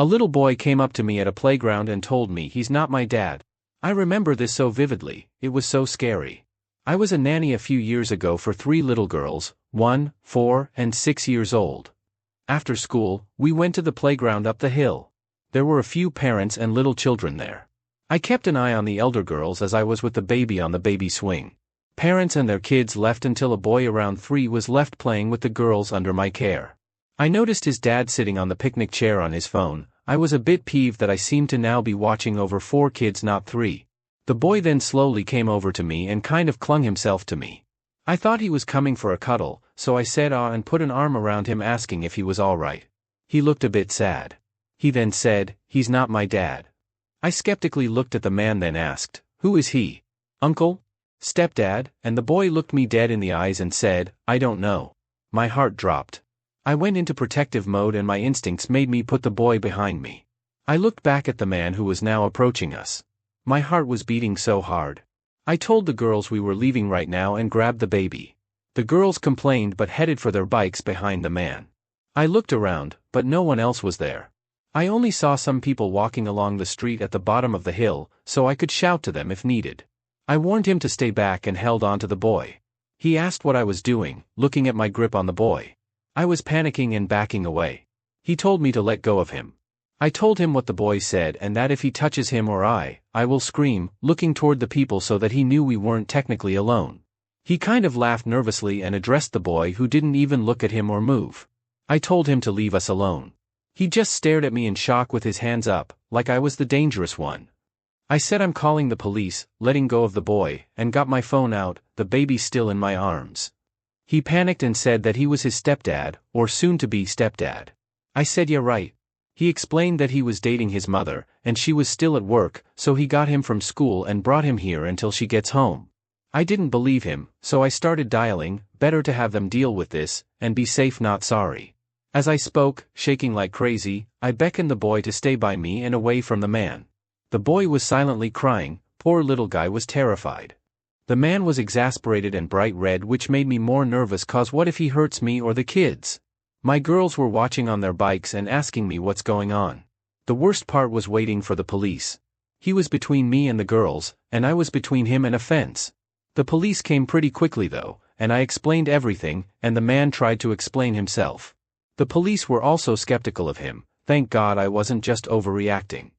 A little boy came up to me at a playground and told me he's not my dad. I remember this so vividly, it was so scary. I was a nanny a few years ago for 3 little girls, 1, 4, and 6 years old. After school, we went to the playground up the hill. There were a few parents and little children there. I kept an eye on the elder girls as I was with the baby on the baby swing. Parents and their kids left until a boy around 3 was left playing with the girls under my care. I noticed his dad sitting on the picnic chair on his phone. I was a bit peeved that I seemed to now be watching over 4 kids, not 3. The boy then slowly came over to me and kind of clung himself to me. I thought he was coming for a cuddle, so I said and put an arm around him asking if he was alright. He looked a bit sad. He then said, "He's not my dad." I skeptically looked at the man, then asked, "Who is he? Uncle? Stepdad?" And the boy looked me dead in the eyes and said, "I don't know." My heart dropped. I went into protective mode and my instincts made me put the boy behind me. I looked back at the man who was now approaching us. My heart was beating so hard. I told the girls we were leaving right now and grabbed the baby. The girls complained but headed for their bikes behind the man. I looked around, but no one else was there. I only saw some people walking along the street at the bottom of the hill, so I could shout to them if needed. I warned him to stay back and held on to the boy. He asked what I was doing, looking at my grip on the boy. I was panicking and backing away. He told me to let go of him. I told him what the boy said and that if he touches him or I will scream, looking toward the people so that he knew we weren't technically alone. He kind of laughed nervously and addressed the boy, who didn't even look at him or move. I told him to leave us alone. He just stared at me in shock with his hands up, like I was the dangerous one. I said I'm calling the police, letting go of the boy, and got my phone out, the baby still in my arms. He panicked and said that he was his stepdad, or soon-to-be stepdad. I said, "Yeah, right." He explained that he was dating his mother, and she was still at work, so he got him from school and brought him here until she gets home. I didn't believe him, so I started dialing, better to have them deal with this, and be safe not sorry. As I spoke, shaking like crazy, I beckoned the boy to stay by me and away from the man. The boy was silently crying, poor little guy was terrified. The man was exasperated and bright red, which made me more nervous, cause what if he hurts me or the kids? My girls were watching on their bikes and asking me what's going on. The worst part was waiting for the police. He was between me and the girls, and I was between him and a fence. The police came pretty quickly though, and I explained everything, and the man tried to explain himself. The police were also skeptical of him. Thank God I wasn't just overreacting.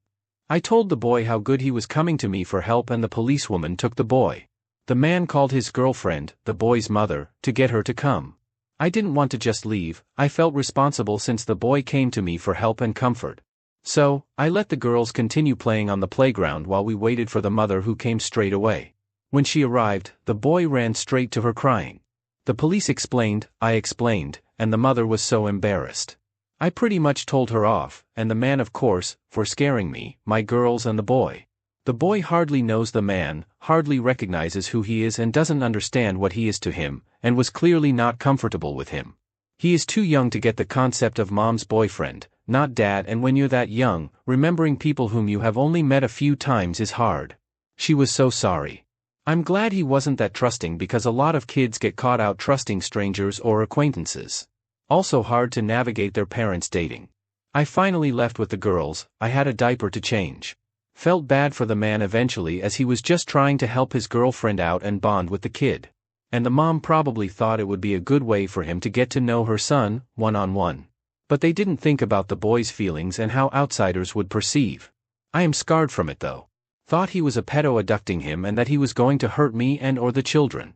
I told the boy how good he was coming to me for help, and the policewoman took the boy. The man called his girlfriend, the boy's mother, to get her to come. I didn't want to just leave. I felt responsible since the boy came to me for help and comfort. So, I let the girls continue playing on the playground while we waited for the mother, who came straight away. When she arrived, the boy ran straight to her crying. The police explained, I explained, and the mother was so embarrassed. I pretty much told her off, and the man of course, for scaring me, my girls and the boy. The boy hardly knows the man, hardly recognizes who he is and doesn't understand what he is to him, and was clearly not comfortable with him. He is too young to get the concept of mom's boyfriend, not dad, and when you're that young, remembering people whom you have only met a few times is hard. She was so sorry. I'm glad he wasn't that trusting, because a lot of kids get caught out trusting strangers or acquaintances. Also hard to navigate their parents dating. I finally left with the girls. I had a diaper to change. Felt bad for the man eventually, as he was just trying to help his girlfriend out and bond with the kid. And the mom probably thought it would be a good way for him to get to know her son, one-on-one. But they didn't think about the boy's feelings and how outsiders would perceive. I am scarred from it though. Thought he was a pedo abducting him and that he was going to hurt me and or the children.